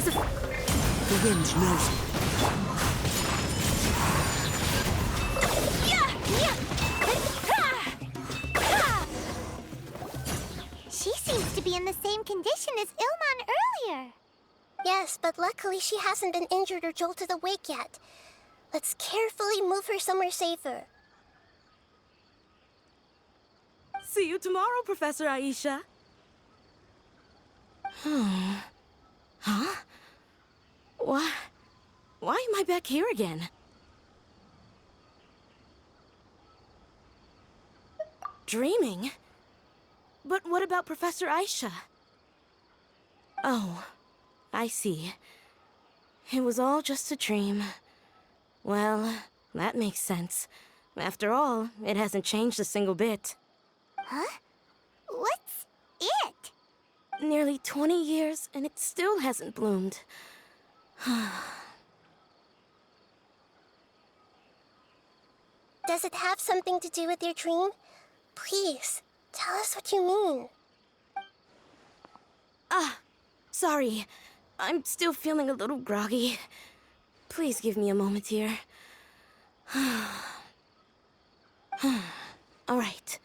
was a... The wind knows me. She seems to be in the same condition as Ilman earlier. Yes, but luckily she hasn't been injured or jolted awake yet. Let's carefully move her somewhere safer. See you tomorrow, Professor Aisha. Huh? Why am I back here again? Dreaming? But what about Professor Aisha? Oh, I see. It was all just a dream. Well, that makes sense. After all, it hasn't changed a single bit. Huh? What's it? Nearly 20 years, and it still hasn't bloomed. Does it have something to do with your dream? Please, tell us what you mean. Sorry. I'm still feeling a little groggy. Please give me a moment here. All right.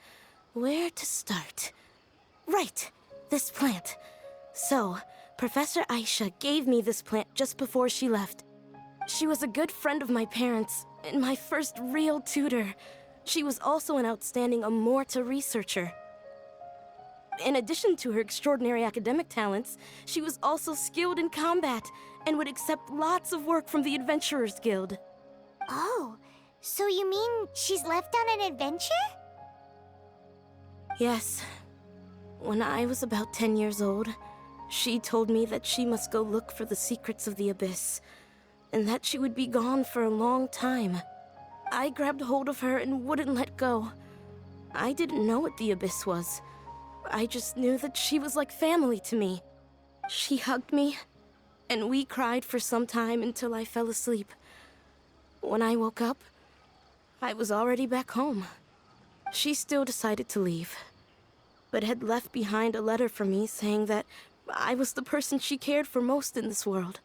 Where to start? Right, this plant. So, Professor Aisha gave me this plant just before she left. She was a good friend of my parents, and my first real tutor. She was also an outstanding Amorta researcher. In addition to her extraordinary academic talents, she was also skilled in combat and would accept lots of work from the Adventurers Guild. Oh, so you mean she's left on an adventure? Yes. When I was about 10 years old, she told me that she must go look for the secrets of the Abyss, and that she would be gone for a long time. I grabbed hold of her and wouldn't let go. I didn't know what the Abyss was. I just knew that she was like family to me. She hugged me, and we cried for some time until I fell asleep. When I woke up, I was already back home. She still decided to leave, but had left behind a letter for me saying that I was the person she cared for most in this world.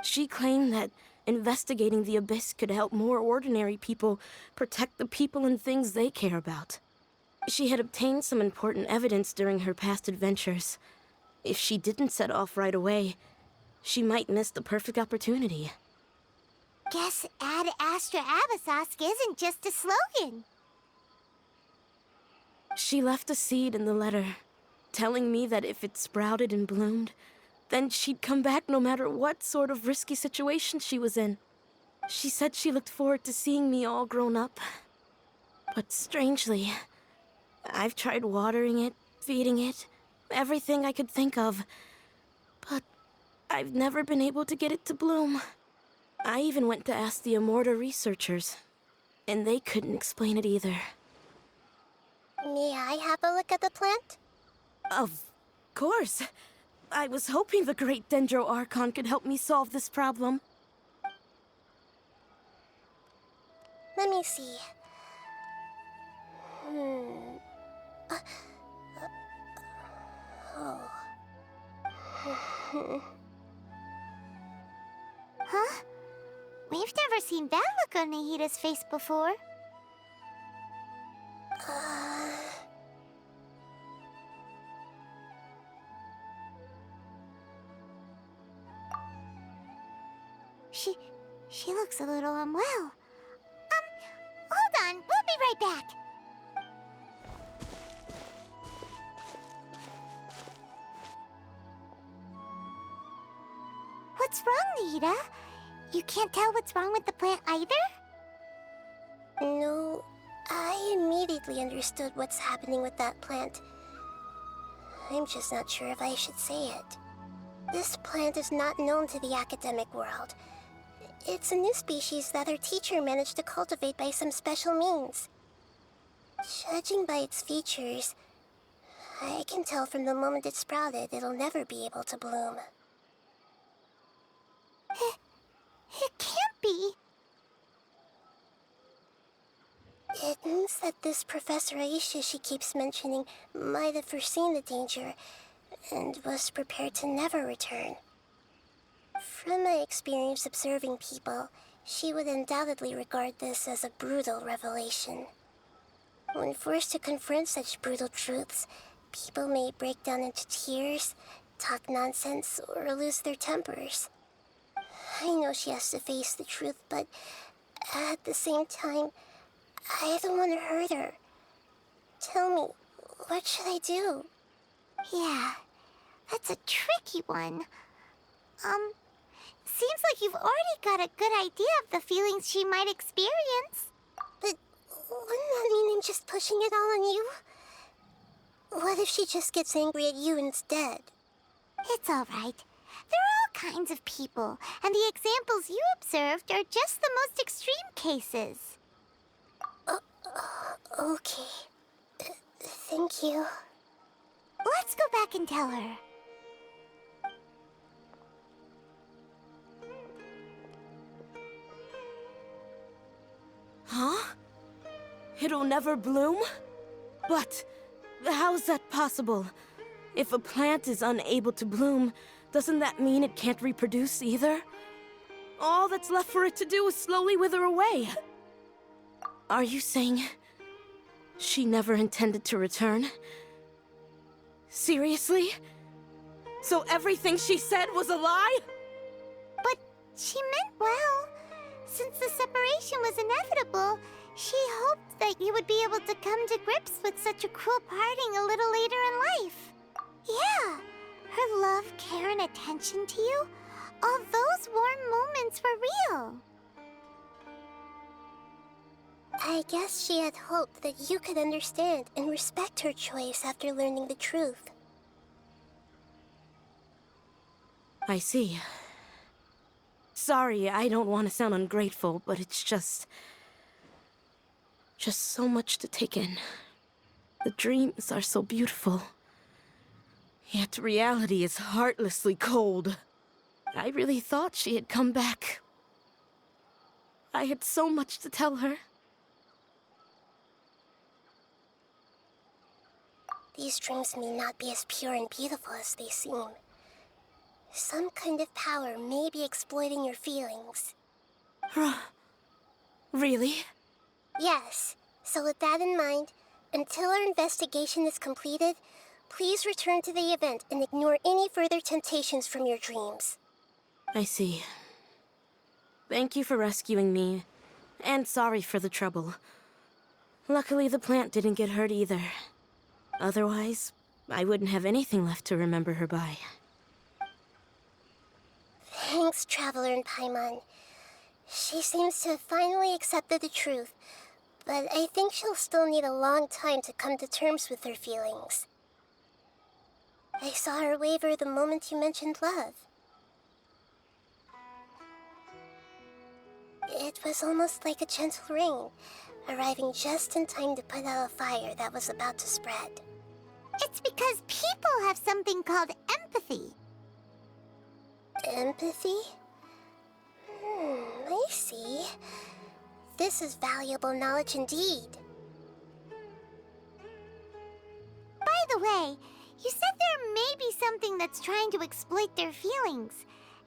She claimed that investigating the Abyss could help more ordinary people protect the people and things they care about. She had obtained some important evidence during her past adventures. If she didn't set off right away, she might miss the perfect opportunity. Guess Ad Astra Abyssosque isn't just a slogan. She left a seed in the letter, telling me that if it sprouted and bloomed, then she'd come back no matter what sort of risky situation she was in. She said she looked forward to seeing me all grown up. But strangely, I've tried watering it, feeding it, everything I could think of. But I've never been able to get it to bloom. I even went to ask the Amorta researchers, and they couldn't explain it either. May I have a look at the plant? Of course. I was hoping the great Dendro Archon could help me solve this problem. Let me see. Huh? We've never seen that look on Nahida's face before. She looks a little unwell. Hold on, we'll be right back. What's wrong, Nahida? You can't tell what's wrong with the plant either? No, I immediately understood what's happening with that plant. I'm just not sure if I should say it. This plant is not known to the academic world. It's a new species that our teacher managed to cultivate by some special means. Judging by its features, I can tell from the moment it sprouted it'll never be able to bloom. It can't be. It means that this Professor Aisha she keeps mentioning might have foreseen the danger and was prepared to never return. From my experience observing people, she would undoubtedly regard this as a brutal revelation. When forced to confront such brutal truths, people may break down into tears, talk nonsense, or lose their tempers. I know she has to face the truth, but at the same time, I don't want to hurt her. Tell me, what should I do? Yeah, that's a tricky one. Seems like you've already got a good idea of the feelings she might experience. But wouldn't that mean I'm just pushing it all on you? What if she just gets angry at you instead? It's all right. There are all kinds of people, and the examples you observed are just the most extreme cases. Okay. Thank you. Let's go back and tell her. Huh? It'll never bloom? But how's that possible? If a plant is unable to bloom, doesn't that mean it can't reproduce either? All that's left for it to do is slowly wither away. Are you saying she never intended to return? Seriously? So everything she said was a lie? But she meant well. Since the separation was inevitable, she hoped that you would be able to come to grips with such a cruel parting a little later in life. Yeah, her love, care, and attention to you, all those warm moments were real. I guess she had hoped that you could understand and respect her choice after learning the truth. I see. Sorry, I don't want to sound ungrateful, but it's just so much to take in. The dreams are so beautiful. Yet reality is heartlessly cold. I really thought she had come back. I had so much to tell her. These dreams may not be as pure and beautiful as they seem. Some kind of power may be exploiting your feelings. Really? Yes. So with that in mind, until our investigation is completed, please return to the event and ignore any further temptations from your dreams. I see. Thank you for rescuing me, and sorry for the trouble. Luckily, the plant didn't get hurt either. Otherwise, I wouldn't have anything left to remember her by. Thanks, Traveler and Paimon. She seems to have finally accepted the truth, but I think she'll still need a long time to come to terms with her feelings. I saw her waver the moment you mentioned love. It was almost like a gentle rain, arriving just in time to put out a fire that was about to spread. It's because people have something called empathy. Empathy? I see. This is valuable knowledge indeed. By the way, you said there may be something that's trying to exploit their feelings.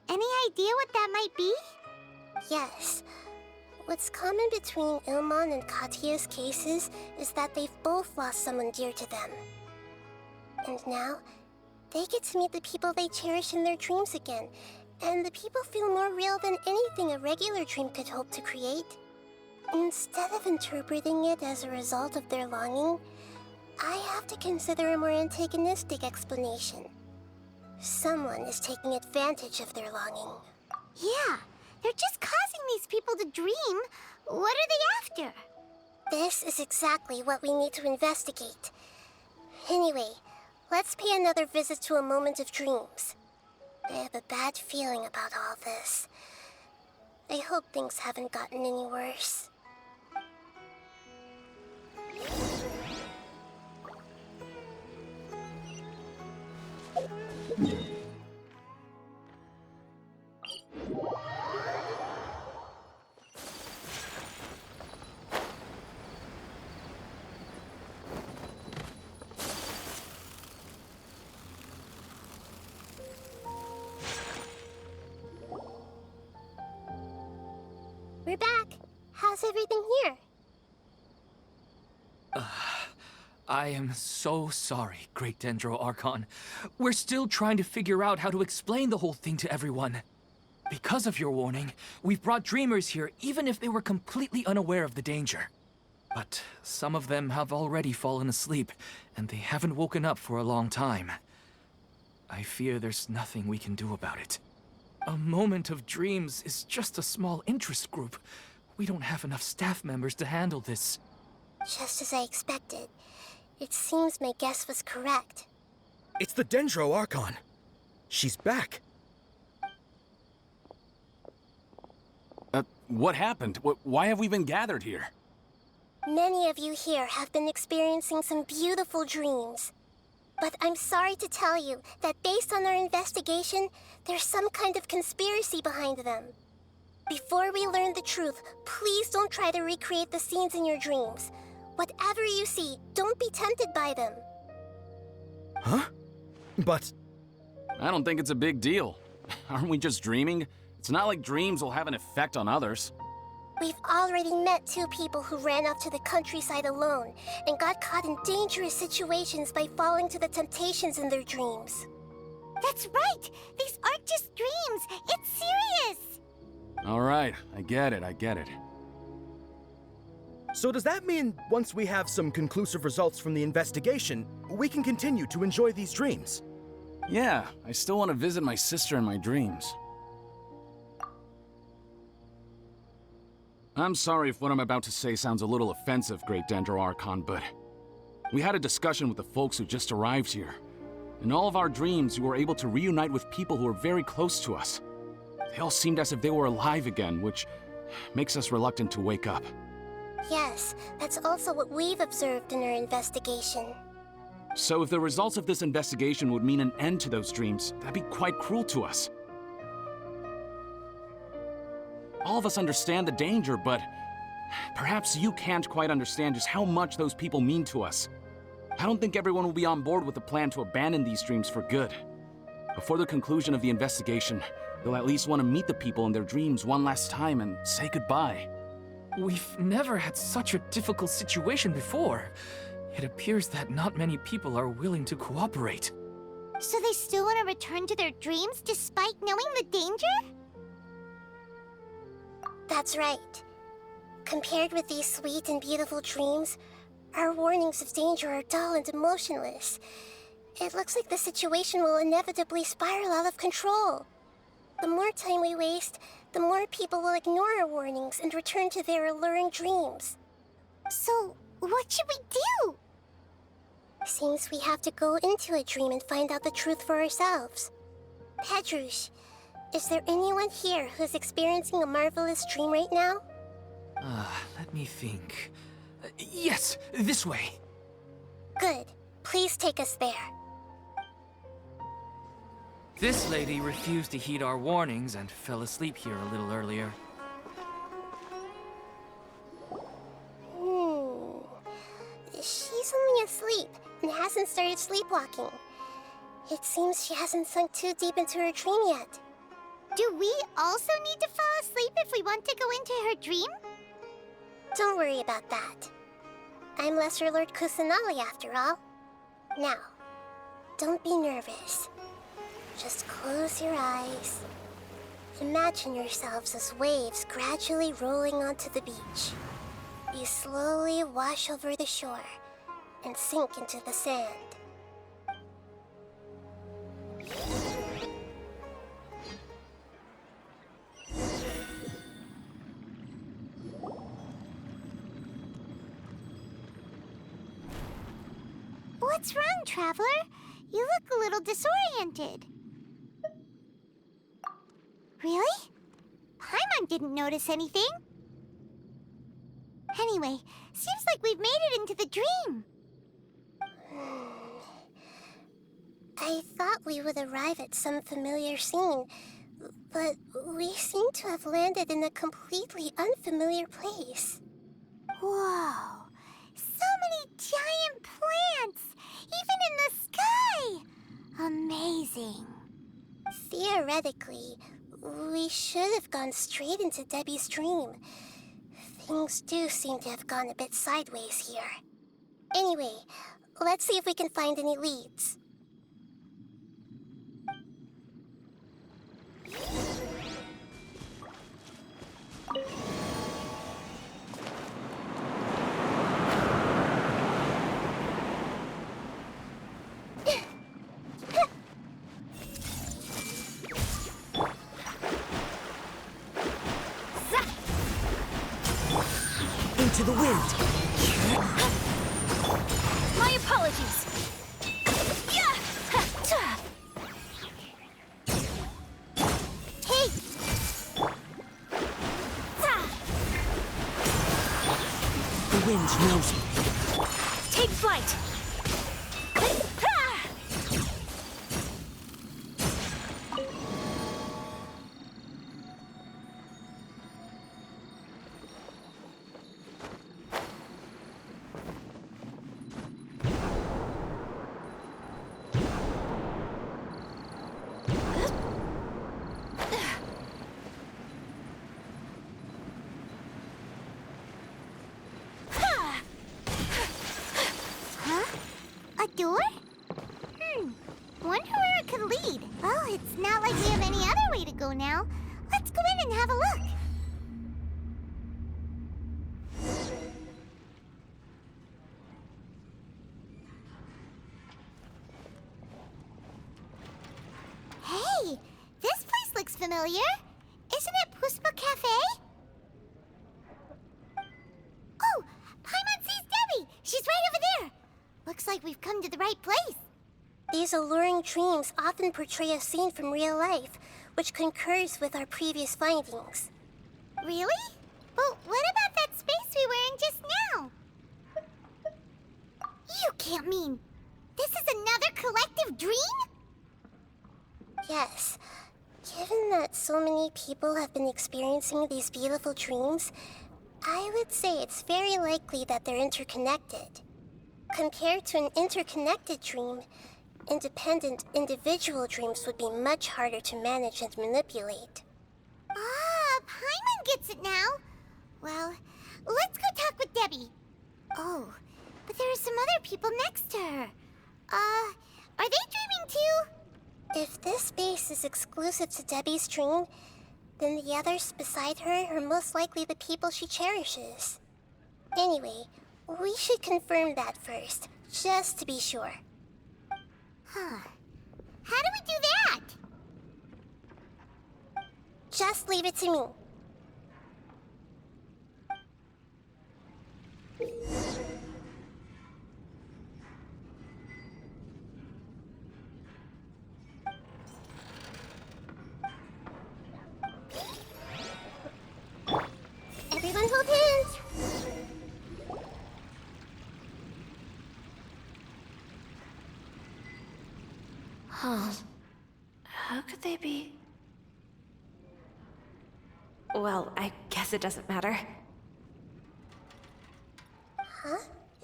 Any idea what that might be? Yes. What's common between Ilmon and Katya's cases is that they've both lost someone dear to them. And now, they get to meet the people they cherish in their dreams again, and the people feel more real than anything a regular dream could hope to create. Instead of interpreting it as a result of their longing, I have to consider a more antagonistic explanation. Someone is taking advantage of their longing. Yeah, they're just causing these people to dream. What are they after? This is exactly what we need to investigate. Anyway, let's pay another visit to a moment of dreams. I have a bad feeling about all this. I hope things haven't gotten any worse. we're back. How's everything here? I am so sorry, Great Dendro Archon. We're still trying to figure out how to explain the whole thing to everyone. Because of your warning, we've brought dreamers here even if they were completely unaware of the danger. But some of them have already fallen asleep, and they haven't woken up for a long time. I fear there's nothing we can do about it. A moment of dreams is just a small interest group. We don't have enough staff members to handle this. Just as I expected. It seems my guess was correct. It's the Dendro Archon. She's back. What happened? Why have we been gathered here? Many of you here have been experiencing some beautiful dreams. But I'm sorry to tell you that based on our investigation, there's some kind of conspiracy behind them. Before we learn the truth, please don't try to recreate the scenes in your dreams. Whatever you see, don't be tempted by them. Huh? But... I don't think it's a big deal. Aren't we just dreaming? It's not like dreams will have an effect on others. We've already met 2 people who ran off to the countryside alone and got caught in dangerous situations by falling to the temptations in their dreams. That's right! These aren't just dreams! It's serious! All right, I get it. so does that mean once we have some conclusive results from the investigation, we can continue to enjoy these dreams? Yeah, I still want to visit my sister in my dreams. I'm sorry if what I'm about to say sounds a little offensive, Great Dendro Archon, but we had a discussion with the folks who just arrived here. In all of our dreams, we were able to reunite with people who were very close to us. They all seemed as if they were alive again, which makes us reluctant to wake up. Yes, that's also what we've observed in our investigation. So if the results of this investigation would mean an end to those dreams, that'd be quite cruel to us. All of us understand the danger, but perhaps you can't quite understand just how much those people mean to us. I don't think everyone will be on board with the plan to abandon these dreams for good. Before the conclusion of the investigation, they'll at least want to meet the people in their dreams one last time and say goodbye. We've never had such a difficult situation before. It appears that not many people are willing to cooperate. So they still want to return to their dreams despite knowing the danger? That's right. Compared with these sweet and beautiful dreams, our warnings of danger are dull and emotionless. It looks like the situation will inevitably spiral out of control. The more time we waste, the more people will ignore our warnings and return to their alluring dreams. So, what should we do? Seems we have to go into a dream and find out the truth for ourselves. Pedrush, is there anyone here who's experiencing a marvelous dream right now? Let me think. Yes, this way. Good. Please take us there. This lady refused to heed our warnings and fell asleep here a little earlier. She's only asleep and hasn't started sleepwalking. It seems she hasn't sunk too deep into her dream yet. Do we also need to fall asleep if we want to go into her dream? Don't worry about that. I'm Lesser Lord Kusanali after all. Now, don't be nervous. Just close your eyes. Imagine yourselves as waves gradually rolling onto the beach. You slowly wash over the shore and sink into the sand. What's wrong, Traveler? You look a little disoriented. Really? Paimon didn't notice anything. Anyway, seems like we've made it into the dream. I thought we would arrive at some familiar scene, but we seem to have landed in a completely unfamiliar place. Whoa! So many giant plants! Even in the sky! Amazing. Theoretically, we should have gone straight into Debbie's dream. Things do seem to have gone a bit sideways here. Anyway, let's see if we can find any leads. Into the wind. My apologies. Hey! The wind knows me. Take flight. A door? Wonder where it could lead. Well, it's not like we have any other way to go now. Let's go in and have a look. Hey, this place looks familiar. Isn't it Puspa Cafe? Oh, Paimon sees Debbie. She's right over there. Looks like we've come to the right place. These alluring dreams often portray a scene from real life, which concurs with our previous findings. Really? But what about that space we were in just now? You can't mean this is another collective dream? Yes. Given that so many people have been experiencing these beautiful dreams, I would say it's very likely that they're interconnected. Compared to an interconnected dream, independent individual dreams would be much harder to manage and manipulate. Ah, Paimon gets it now. Well, let's go talk with Debbie. Oh, but there are some other people next to her. Are they dreaming too? If this space is exclusive to Debbie's dream, then the others beside her are most likely the people she cherishes. Anyway, we should confirm that first, just to be sure. Huh. How do we do that? Just leave it to me. Everyone hold hands. Huh. How could they be? Well, I guess it doesn't matter. Huh?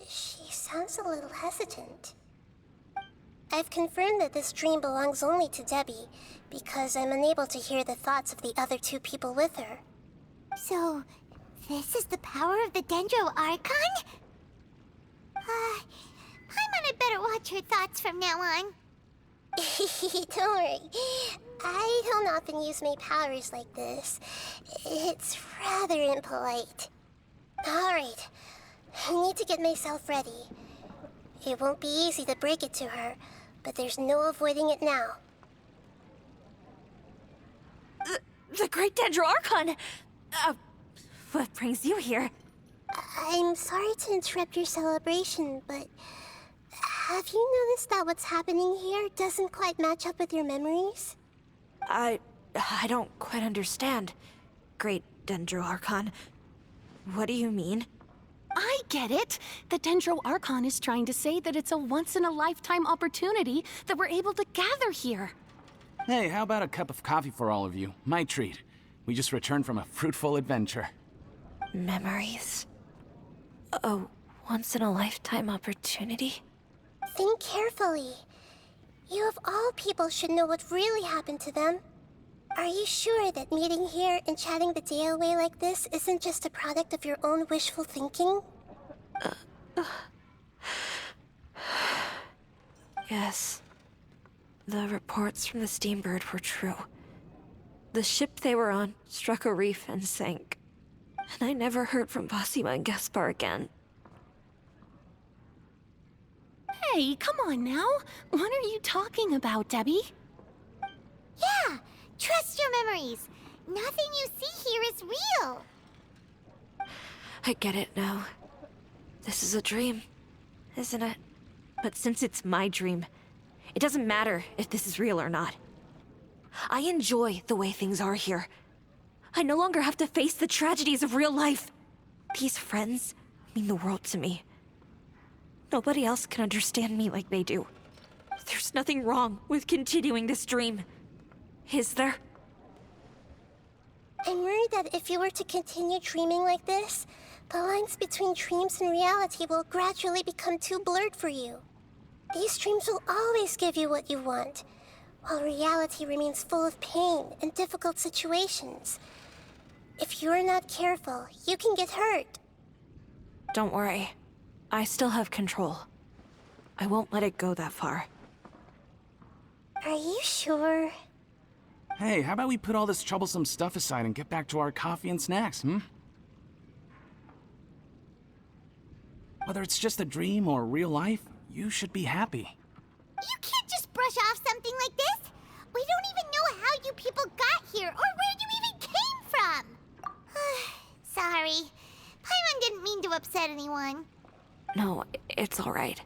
She sounds a little hesitant. I've confirmed that this dream belongs only to Debbie, because I'm unable to hear the thoughts of the other two people with her. So, this is the power of the Dendro Archon? Paimon had better watch her thoughts from now on. Don't worry. I don't often use my powers like this. It's rather impolite. Alright. I need to get myself ready. It won't be easy to break it to her, but there's no avoiding it now. The Great Dendro Archon! What brings you here? I'm sorry to interrupt your celebration, but have you noticed that what's happening here doesn't quite match up with your memories? I don't quite understand. Great Dendro Archon. What do you mean? I get it. The Dendro Archon is trying to say that it's a once-in-a-lifetime opportunity that we're able to gather here. Hey, how about a cup of coffee for all of you? My treat. We just returned from a fruitful adventure. Memories? A once-in-a-lifetime opportunity? Think carefully. You of all people should know what really happened to them. Are you sure that meeting here and chatting the day away like this isn't just a product of your own wishful thinking? Yes. The reports from the Steambird were true. The ship they were on struck a reef and sank. And I never heard from Basima and Gaspar again. Hey, come on now. What are you talking about, Debbie? Yeah, trust your memories. Nothing you see here is real. I get it now. This is a dream, isn't it? But since it's my dream, it doesn't matter if this is real or not. I enjoy the way things are here. I no longer have to face the tragedies of real life. These friends mean the world to me. Nobody else can understand me like they do. There's nothing wrong with continuing this dream. Is there? I'm worried that if you were to continue dreaming like this, the lines between dreams and reality will gradually become too blurred for you. These dreams will always give you what you want, while reality remains full of pain and difficult situations. If you're not careful, you can get hurt. Don't worry. I still have control. I won't let it go that far. Are you sure? Hey, how about we put all this troublesome stuff aside and get back to our coffee and snacks, Whether it's just a dream or real life, you should be happy. You can't just brush off something like this. We don't even know how you people got here or where you even came from. Sorry. Paimon didn't mean to upset anyone. No, it's all right.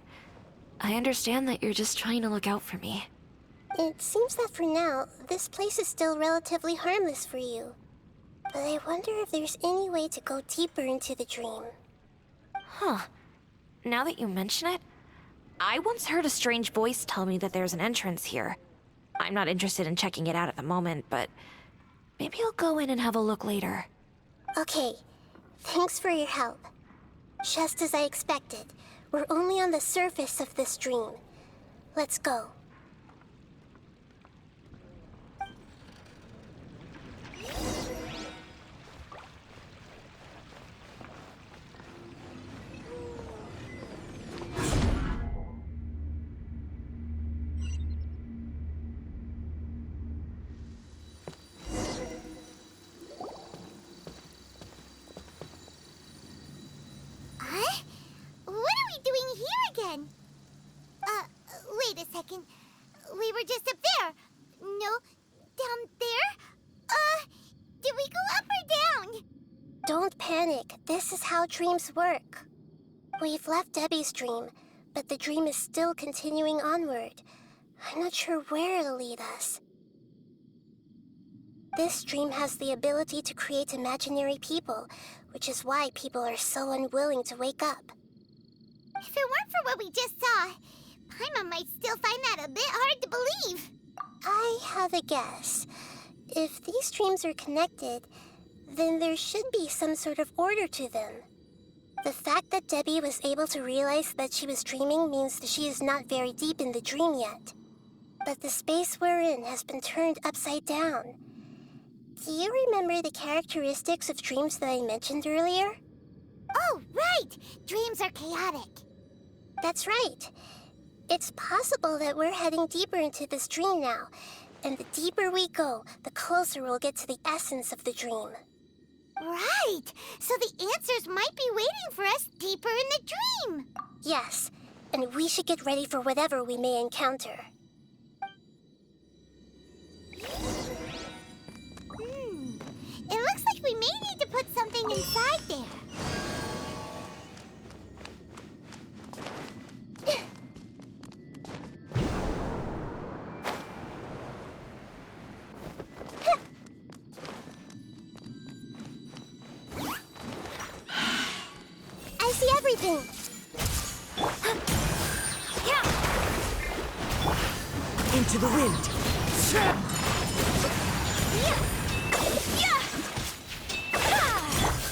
I understand that you're just trying to look out for me. It seems that for now, this place is still relatively harmless for you. But I wonder if there's any way to go deeper into the dream. Huh. Now that you mention it, I once heard a strange voice tell me that there's an entrance here. I'm not interested in checking it out at the moment, but maybe I'll go in and have a look later. Okay, thanks for your help. Just as I expected, we're only on the surface of this dream. Let's go. Huh? What are we doing here again? Wait a second. We were just up there. No, down there? Did we go up or down? Don't panic. This is how dreams work. We've left Debbie's dream, but the dream is still continuing onward. I'm not sure where it'll lead us. This dream has the ability to create imaginary people, which is why people are so unwilling to wake up. If it weren't for what we just saw, Paimon might still find that a bit hard to believe. I have a guess. If these dreams are connected, then there should be some sort of order to them. The fact that Debbie was able to realize that she was dreaming means that she is not very deep in the dream yet. But the space we're in has been turned upside down. Do you remember the characteristics of dreams that I mentioned earlier? Oh, right! Dreams are chaotic. That's right. It's possible that we're heading deeper into this dream now, and the deeper we go, the closer we'll get to the essence of the dream. Right! So the answers might be waiting for us deeper in the dream. Yes, and we should get ready for whatever we may encounter. It looks like we may need to put something inside there. I see everything! Into the wind!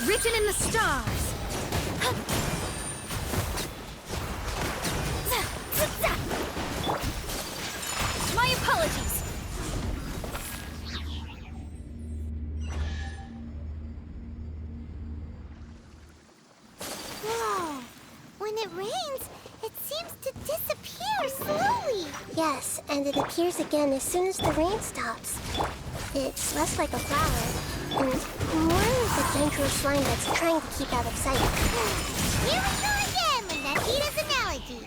Written in the stars. My apologies. it rains, it seems to disappear slowly. Yes, and it appears again as soon as the rain stops. It's less like a flower, and more like a dangerous slime that's trying to keep out of sight. Here we go again with Nahida's analogy.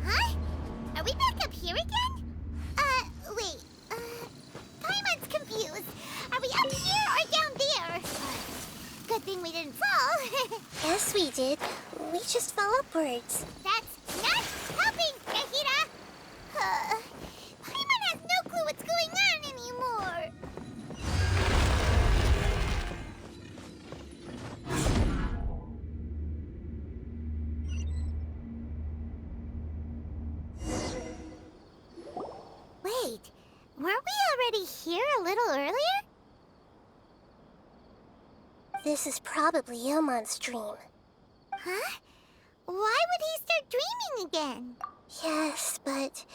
Huh? Are we back up here again? Wait. Paimon's confused. Are we up here or down there? Good thing we didn't fall. Yes, we did. We just fell upwards. That's not helping, Nahida! Paimon has no clue what's going on anymore. Wait, weren't we already here a little earlier? This is probably Ilmon's dream. Huh? Why would he start dreaming again? Yes, but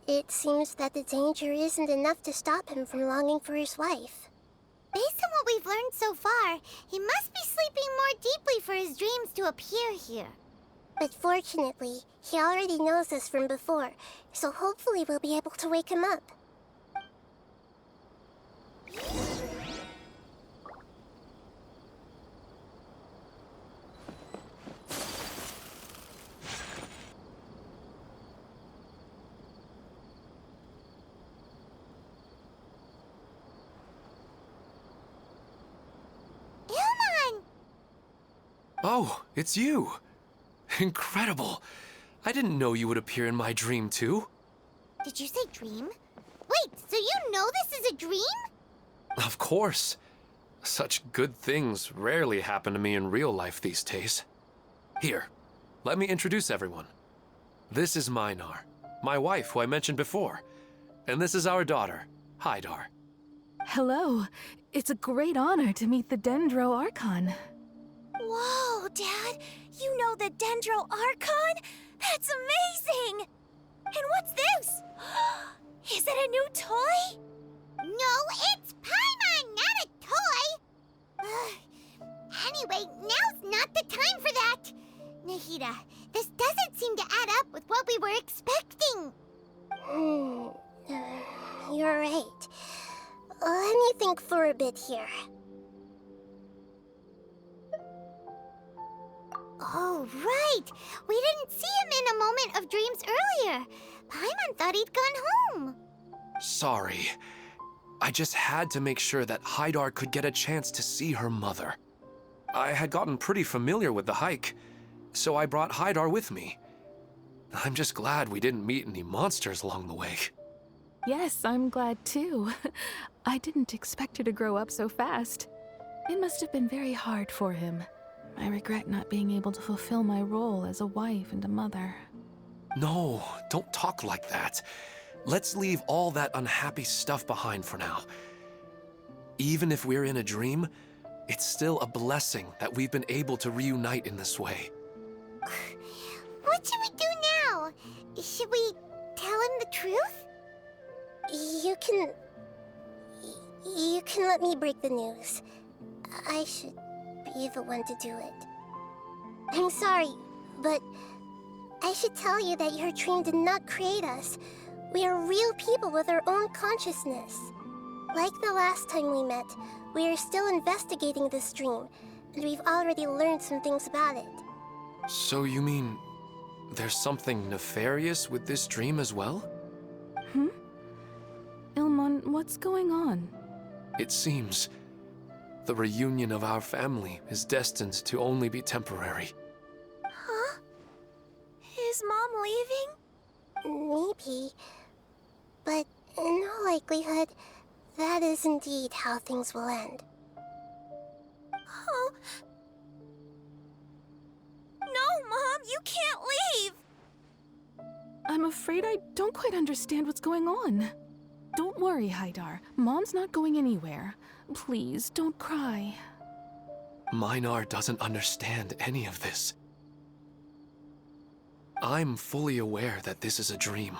it seems that the danger isn't enough to stop him from longing for his wife. Based on what we've learned so far, he must be sleeping more deeply for his dreams to appear here. But fortunately, he already knows us from before, so hopefully we'll be able to wake him up. Ilmon! Oh, it's you! Incredible! I didn't know you would appear in my dream, too. Did you say dream? Wait, so you know this is a dream? Of course. Such good things rarely happen to me in real life these days. Here, let me introduce everyone. This is Minar, my wife who I mentioned before. And this is our daughter, Hydar. Hello. It's a great honor to meet the Dendro Archon. Whoa, Dad! You know the Dendro Archon? That's amazing! And what's this? Is it a new toy? No, it's Paimon, not a toy! Anyway, now's not the time for that! Nahida, this doesn't seem to add up with what we were expecting. You're right. Let me think for a bit here. Oh, right! We didn't see him in a moment of dreams earlier. Paimon thought he'd gone home. Sorry. I just had to make sure that Hydar could get a chance to see her mother. I had gotten pretty familiar with the hike, so I brought Hydar with me. I'm just glad we didn't meet any monsters along the way. Yes, I'm glad too. I didn't expect her to grow up so fast. It must have been very hard for him. I regret not being able to fulfill my role as a wife and a mother. No, don't talk like that. Let's leave all that unhappy stuff behind for now. Even if we're in a dream, it's still a blessing that we've been able to reunite in this way. What should we do now? Should we tell him the truth? You can let me break the news. I should be the one to do it. I'm sorry, but I should tell you that your dream did not create us. We are real people with our own consciousness. Like the last time we met, we are still investigating this dream, and we've already learned some things about it. So you mean there's something nefarious with this dream as well? Ilmon, what's going on? It seems the reunion of our family is destined to only be temporary. Huh? Is Mom leaving? Maybe. But in all likelihood, that is indeed how things will end. Oh. No, Mom, you can't leave! I'm afraid I don't quite understand what's going on. Don't worry, Hydar. Mom's not going anywhere. Please, don't cry. Minar doesn't understand any of this. I'm fully aware that this is a dream,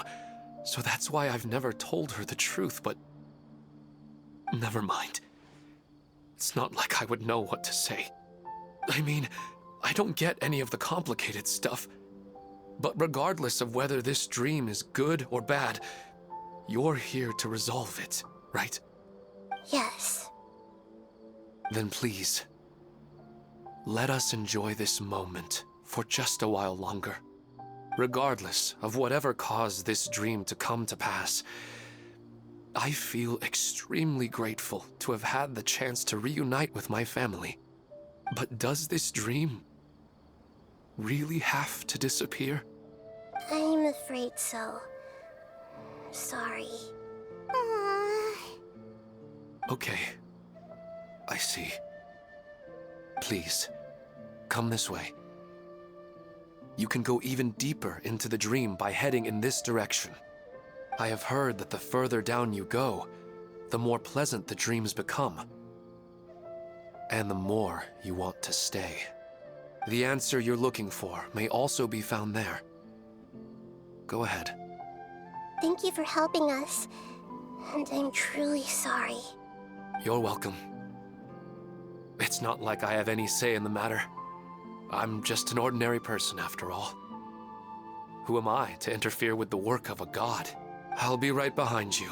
so that's why I've never told her the truth, but never mind. It's not like I would know what to say. I mean, I don't get any of the complicated stuff. But regardless of whether this dream is good or bad, you're here to resolve it, right? Yes. Then please, let us enjoy this moment for just a while longer. Regardless of whatever caused this dream to come to pass, I feel extremely grateful to have had the chance to reunite with my family. But does this dream really have to disappear? I'm afraid so. Sorry. Okay. I see. Please, come this way. You can go even deeper into the dream by heading in this direction. I have heard that the further down you go, the more pleasant the dreams become. And the more you want to stay. The answer you're looking for may also be found there. Go ahead. Thank you for helping us. And I'm truly sorry. You're welcome. It's not like I have any say in the matter. I'm just an ordinary person after all. Who am I to interfere with the work of a god? I'll be right behind you.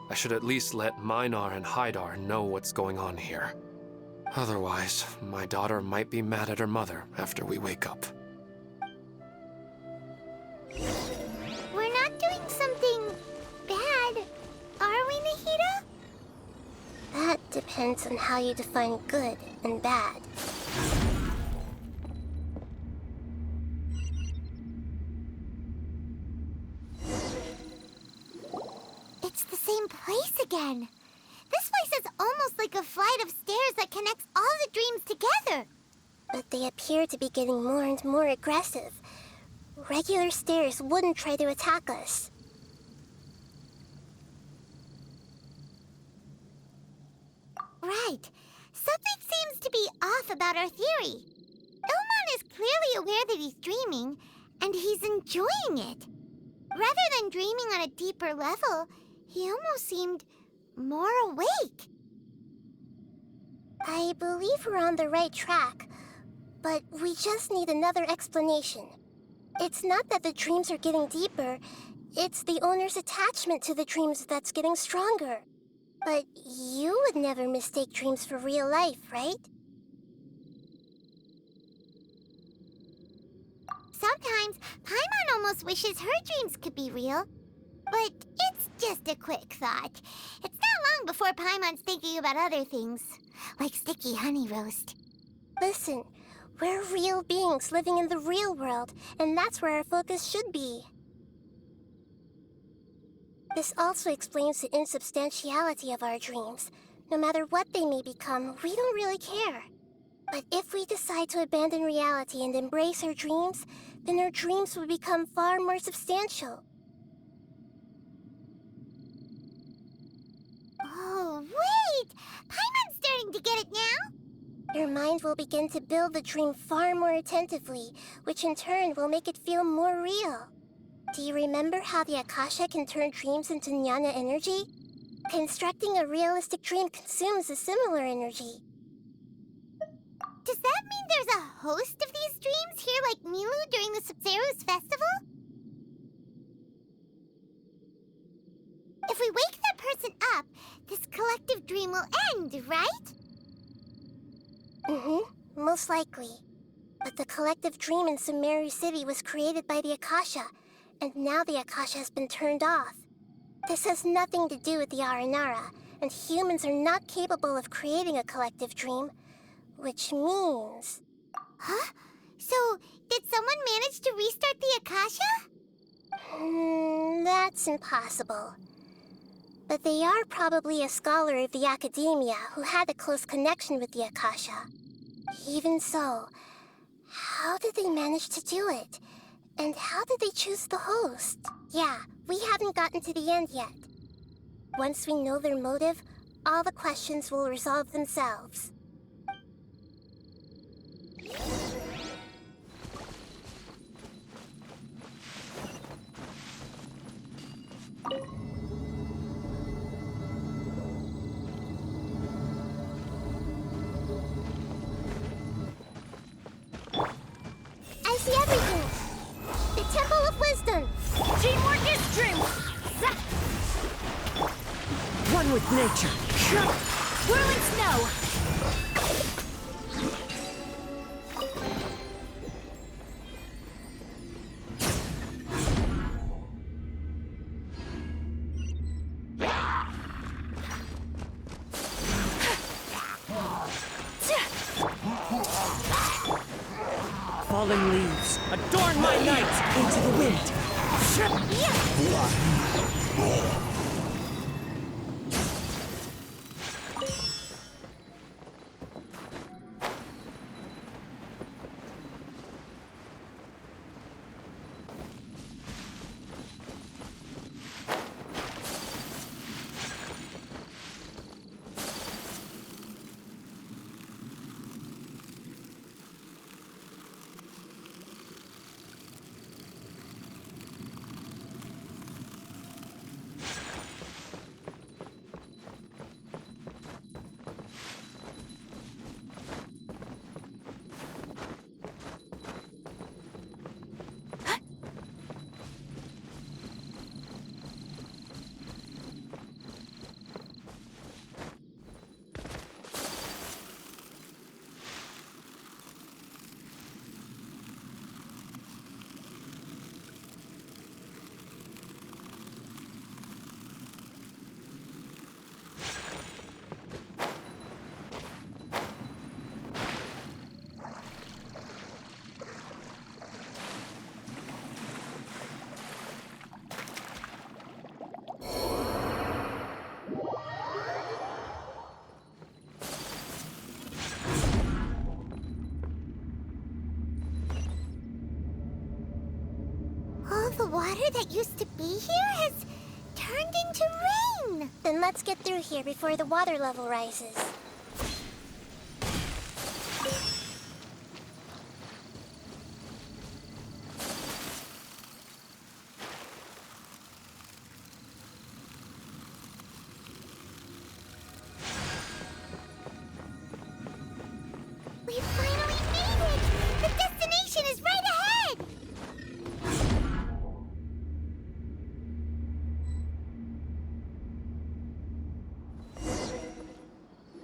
I should at least let Minar and Haidar know what's going on here. Otherwise, my daughter might be mad at her mother after we wake up. We're not doing something bad, are we, Nahida? That depends on how you define good and bad. It's the same place again. This place is almost like a flight of stairs that connects all the dreams together. But they appear to be getting more and more aggressive. Regular stairs wouldn't try to attack us. Right. Something seems to be off about our theory. Ilmon is clearly aware that he's dreaming, and he's enjoying it. Rather than dreaming on a deeper level, he almost seemed more awake. I believe we're on the right track, but we just need another explanation. It's not that the dreams are getting deeper, it's the owner's attachment to the dreams that's getting stronger. But you would never mistake dreams for real life, right? Sometimes, Paimon almost wishes her dreams could be real. But it's just a quick thought. It's not long before Paimon's thinking about other things, like sticky honey roast. Listen, we're real beings living in the real world, and that's where our focus should be. This also explains the insubstantiality of our dreams. No matter what they may become, we don't really care. But if we decide to abandon reality and embrace our dreams, then our dreams will become far more substantial. Oh, wait! Paimon's starting to get it now? Your mind will begin to build the dream far more attentively, which in turn will make it feel more real. Do you remember how the Akasha can turn dreams into jnana energy? Constructing a realistic dream consumes a similar energy. Does that mean there's a host of these dreams here like Milu during the Sabzeruz festival? If we wake that person up, this collective dream will end, right? Most likely. But the collective dream in Sumeru City was created by the Akasha, and now the Akasha has been turned off. This has nothing to do with the Aranara, and humans are not capable of creating a collective dream, which means... Huh? So, did someone manage to restart the Akasha? That's impossible. But they are probably a scholar of the academia who had a close connection with the Akasha. Even so, how did they manage to do it? And how did they choose the host? Yeah, we haven't gotten to the end yet. Once we know their motive, all the questions will resolve themselves. with nature. Whirling snow! Fallen leaves, adorn my night into the wind. All the water that used to be here has turned into rain. Then let's get through here before the water level rises. We finally made it! The destination is right ahead!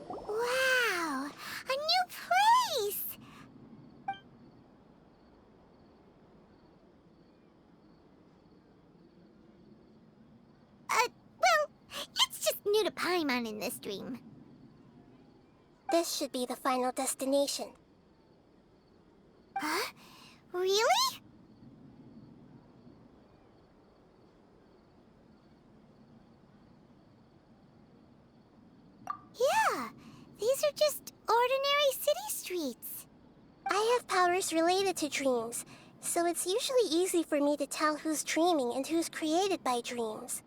Wow! A new place! Well, it's just new to Paimon in this dream. This should be the final destination. Huh? Really? Yeah, these are just ordinary city streets. I have powers related to dreams, so it's usually easy for me to tell who's dreaming and who's created by dreams.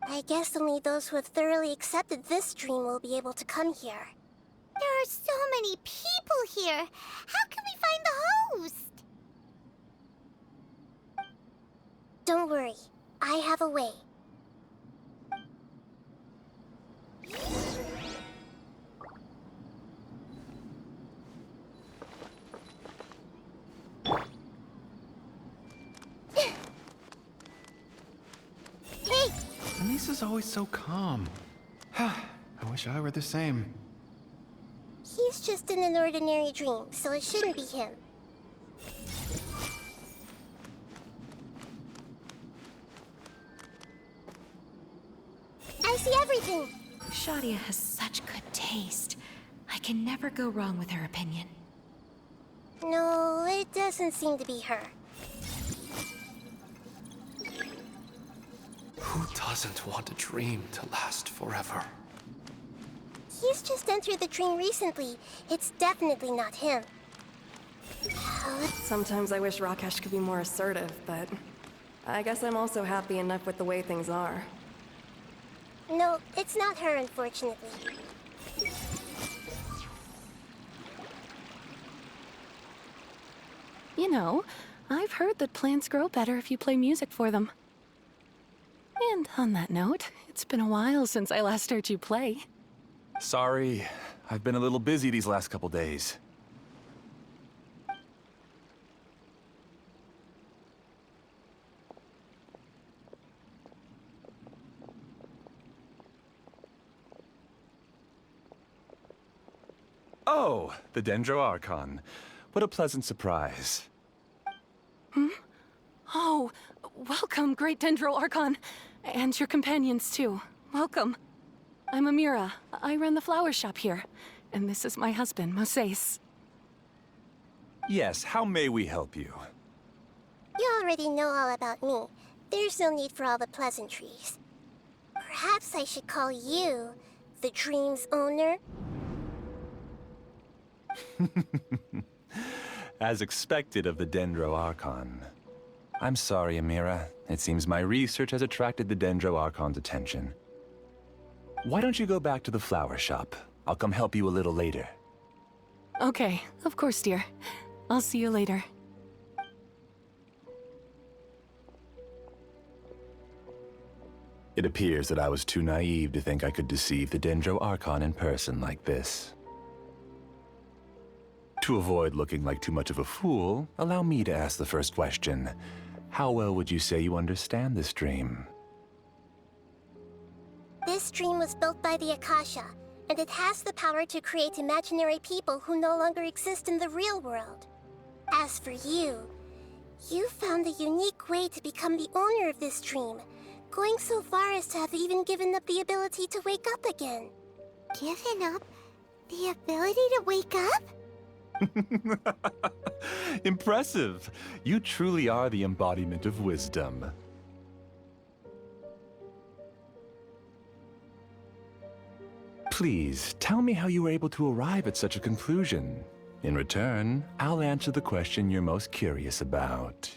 I guess only those who have thoroughly accepted this dream will be able to come here. There are so many people here. How can we find the host? Don't worry, I have a way. Hey! Lisa's always so calm. I wish I were the same. He's just in an ordinary dream, so it shouldn't be him. I see everything! Shadia has such good taste. I can never go wrong with her opinion. No, it doesn't seem to be her. Who doesn't want a dream to last forever? He's just entered the dream recently. It's definitely not him. Sometimes I wish Rakesh could be more assertive, but I guess I'm also happy enough with the way things are. No, it's not her, unfortunately. You know, I've heard that plants grow better if you play music for them. And on that note, it's been a while since I last heard you play. Sorry, I've been a little busy these last couple days. Oh, the Dendro Archon. What a pleasant surprise. Oh, welcome, Great Dendro Archon. And your companions, too. Welcome. I'm Amira. I run the flower shop here. And this is my husband, Moses. Yes, how may we help you? You already know all about me. There's no need for all the pleasantries. Perhaps I should call you the dream's owner? As expected of the Dendro Archon. I'm sorry, Amira. It seems my research has attracted the Dendro Archon's attention. Why don't you go back to the flower shop? I'll come help you a little later. Okay, of course, dear. I'll see you later. It appears that I was too naive to think I could deceive the Dendro Archon in person like this. To avoid looking like too much of a fool, allow me to ask the first question. How well would you say you understand this dream? This dream was built by the Akasha, and it has the power to create imaginary people who no longer exist in the real world. As for you, you found a unique way to become the owner of this dream, going so far as to have even given up the ability to wake up again. Given up the ability to wake up? Impressive! You truly are the embodiment of wisdom. Please, tell me how you were able to arrive at such a conclusion. In return, I'll answer the question you're most curious about.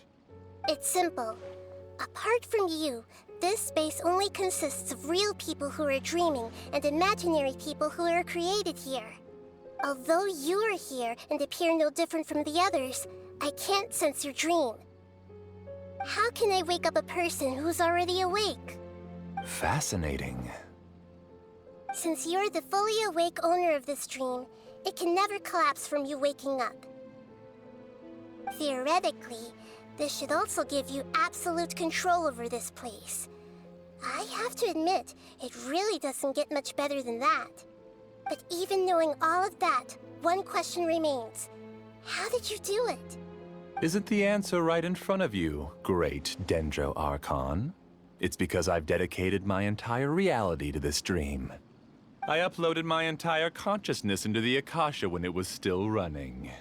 It's simple. Apart from you, this space only consists of real people who are dreaming and imaginary people who are created here. Although you are here and appear no different from the others, I can't sense your dream. How can I wake up a person who's already awake? Fascinating. Since you're the fully awake owner of this dream, it can never collapse from you waking up. Theoretically, this should also give you absolute control over this place. I have to admit, it really doesn't get much better than that. But even knowing all of that, one question remains. How did you do it? Isn't the answer right in front of you, Great Dendro Archon? It's because I've dedicated my entire reality to this dream. I uploaded my entire consciousness into the Akasha when it was still running.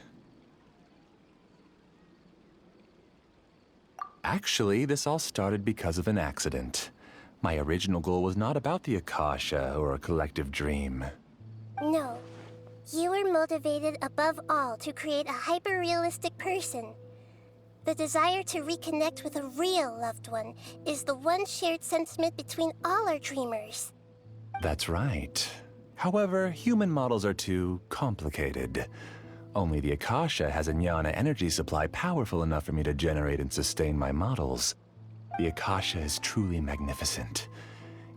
Actually, this all started because of an accident. My original goal was not about the Akasha or a collective dream. No. You were motivated above all to create a hyper-realistic person. The desire to reconnect with a real loved one is the one shared sentiment between all our dreamers. That's right. However, human models are too complicated. Only the Akasha has a jnana energy supply powerful enough for me to generate and sustain my models. The Akasha is truly magnificent.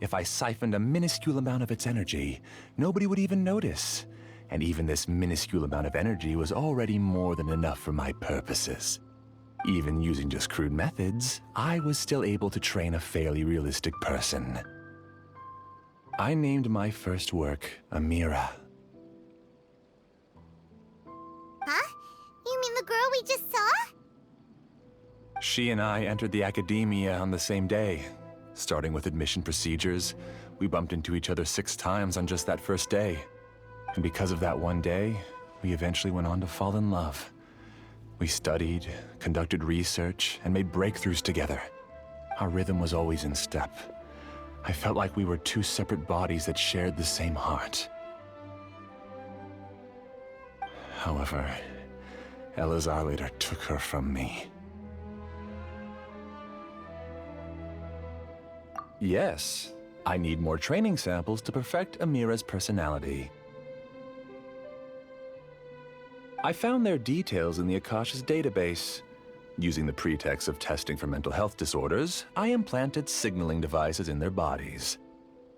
If I siphoned a minuscule amount of its energy, nobody would even notice. And even this minuscule amount of energy was already more than enough for my purposes. Even using just crude methods, I was still able to train a fairly realistic person. I named my first work Amira. Huh? You mean the girl we just saw? She and I entered the academia on the same day. Starting with admission procedures, we bumped into each other 6 times on just that first day. And because of that one day, we eventually went on to fall in love. We studied, conducted research, and made breakthroughs together. Our rhythm was always in step. I felt like we were 2 separate bodies that shared the same heart. However, Elazar later took her from me. Yes, I need more training samples to perfect Amira's personality. I found their details in the Akasha's database. Using the pretext of testing for mental health disorders, I implanted signaling devices in their bodies.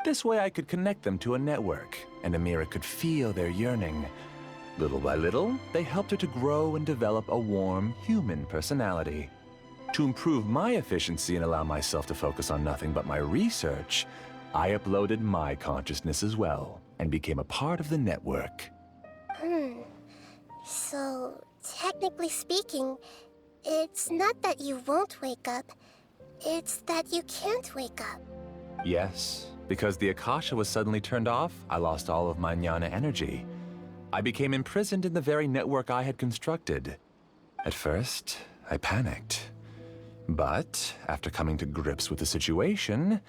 This way I could connect them to a network, and Amira could feel their yearning. Little by little, they helped her to grow and develop a warm, human personality. To improve my efficiency and allow myself to focus on nothing but my research, I uploaded my consciousness as well, and became a part of the network. So, technically speaking, it's not that you won't wake up, it's that you can't wake up. Yes, because the Akasha was suddenly turned off, I lost all of my jnana energy. I became imprisoned in the very network I had constructed. At first, I panicked. But, after coming to grips with the situation,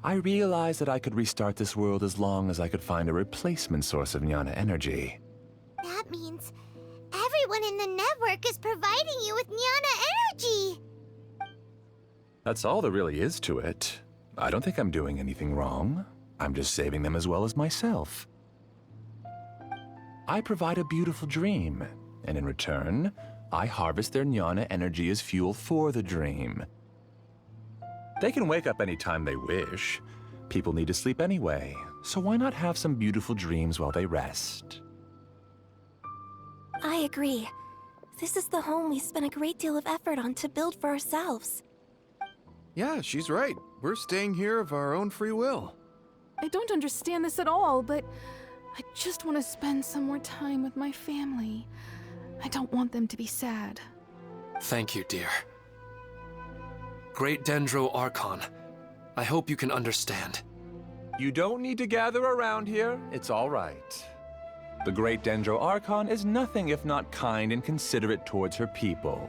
I realized that I could restart this world as long as I could find a replacement source of jnana energy. That means everyone in the network is providing you with jnana energy! That's all there really is to it. I don't think I'm doing anything wrong. I'm just saving them as well as myself. I provide a beautiful dream, and in return, I harvest their jnana energy as fuel for the dream. They can wake up anytime they wish. People need to sleep anyway, so why not have some beautiful dreams while they rest? I agree. This is the home we spent a great deal of effort on to build for ourselves. Yeah, she's right. We're staying here of our own free will. I don't understand this at all, but I just want to spend some more time with my family. I don't want them to be sad. Thank you, dear. Great Dendro Archon, I hope you can understand. You don't need to gather around here. It's all right. The Great Dendro Archon is nothing if not kind and considerate towards her people.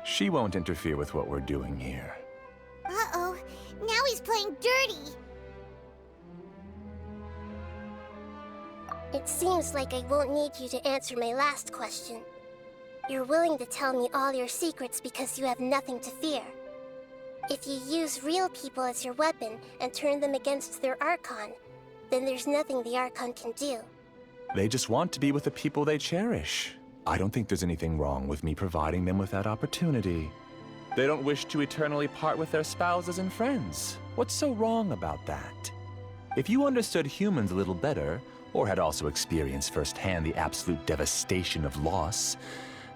She won't interfere with what we're doing here. Uh-oh, now he's playing dirty! It seems like I won't need you to answer my last question. You're willing to tell me all your secrets because you have nothing to fear. If you use real people as your weapon and turn them against their Archon, then there's nothing the Archon can do. They just want to be with the people they cherish. I don't think there's anything wrong with me providing them with that opportunity. They don't wish to eternally part with their spouses and friends. What's so wrong about that? If you understood humans a little better, or had also experienced firsthand the absolute devastation of loss,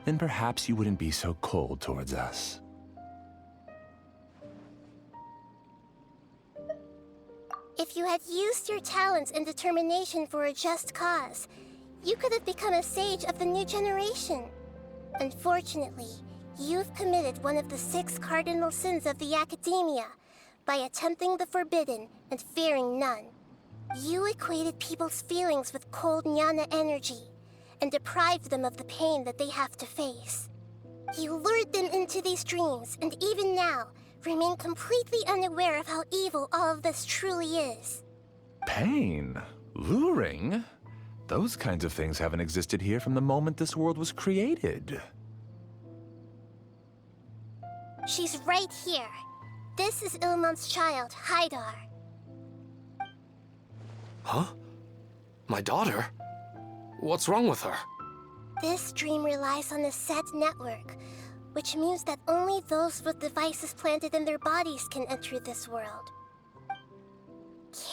then perhaps you wouldn't be so cold towards us. If you had used your talents and determination for a just cause, you could have become a sage of the new generation. Unfortunately, you've committed one of the 6 cardinal sins of the Academia by attempting the forbidden and fearing none. You equated people's feelings with cold jnana energy and deprived them of the pain that they have to face. You lured them into these dreams and even now remain completely unaware of how evil all of this truly is. Pain? Luring? Those kinds of things haven't existed here from the moment this world was created. She's right here. This is Ilmon's child, Haidar. Huh? My daughter? What's wrong with her? This dream relies on a set network, which means that only those with devices planted in their bodies can enter this world.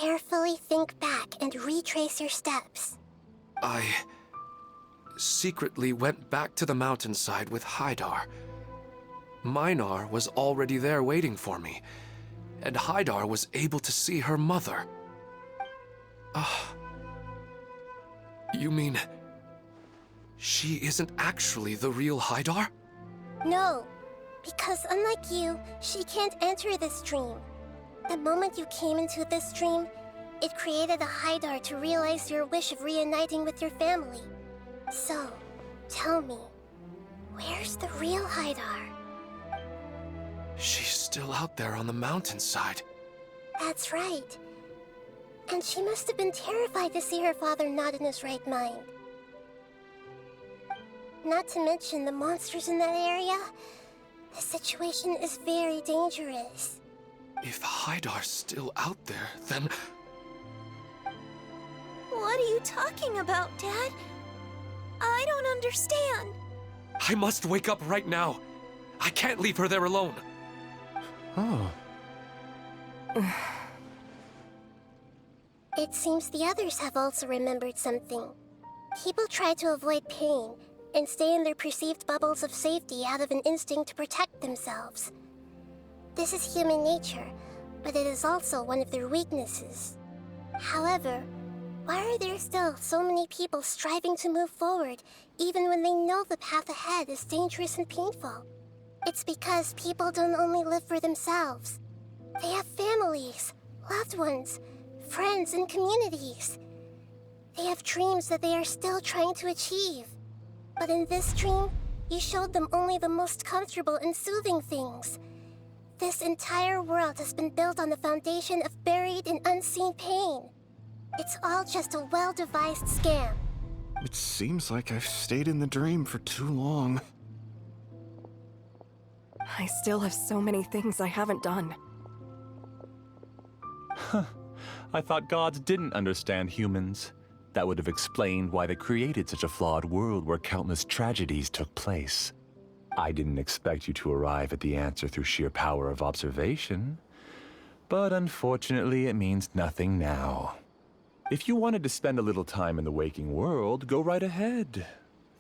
Carefully think back and retrace your steps. I secretly went back to the mountainside with Haidar. Minar was already there waiting for me, and Haidar was able to see her mother. You mean she isn't actually the real Haidar? No, because unlike you, she can't enter this dream. The moment you came into this dream, it created a Haidar to realize your wish of reuniting with your family. So, tell me, where's the real Haidar? She's still out there on the mountainside. That's right. And she must have been terrified to see her father not in his right mind. Not to mention the monsters in that area. The situation is very dangerous. If Haidar's still out there, then... What are you talking about, Dad? I don't understand. I must wake up right now. I can't leave her there alone. Oh. It seems the others have also remembered something. People try to avoid pain and stay in their perceived bubbles of safety out of an instinct to protect themselves. This is human nature, but it is also one of their weaknesses. However, Why are there still so many people striving to move forward, even when they know the path ahead is dangerous and painful? It's because people don't only live for themselves. They have families, loved ones, friends, and communities. They have dreams that they are still trying to achieve. But in this dream, you showed them only the most comfortable and soothing things. This entire world has been built on the foundation of buried and unseen pain. It's all just a well-devised scam. It seems like I've stayed in the dream for too long. I still have so many things I haven't done. I thought gods didn't understand humans. That would have explained why they created such a flawed world where countless tragedies took place. I didn't expect you to arrive at the answer through sheer power of observation. But unfortunately, it means nothing now. If you wanted to spend a little time in the waking world, go right ahead.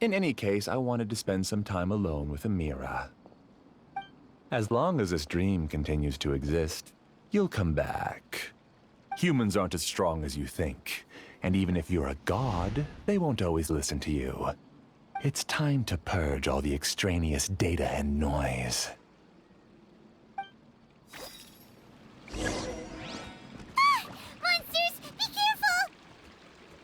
In any case, I wanted to spend some time alone with Amira. As long as this dream continues to exist, you'll come back. Humans aren't as strong as you think, and even if you're a god, they won't always listen to you. It's time to purge all the extraneous data and noise.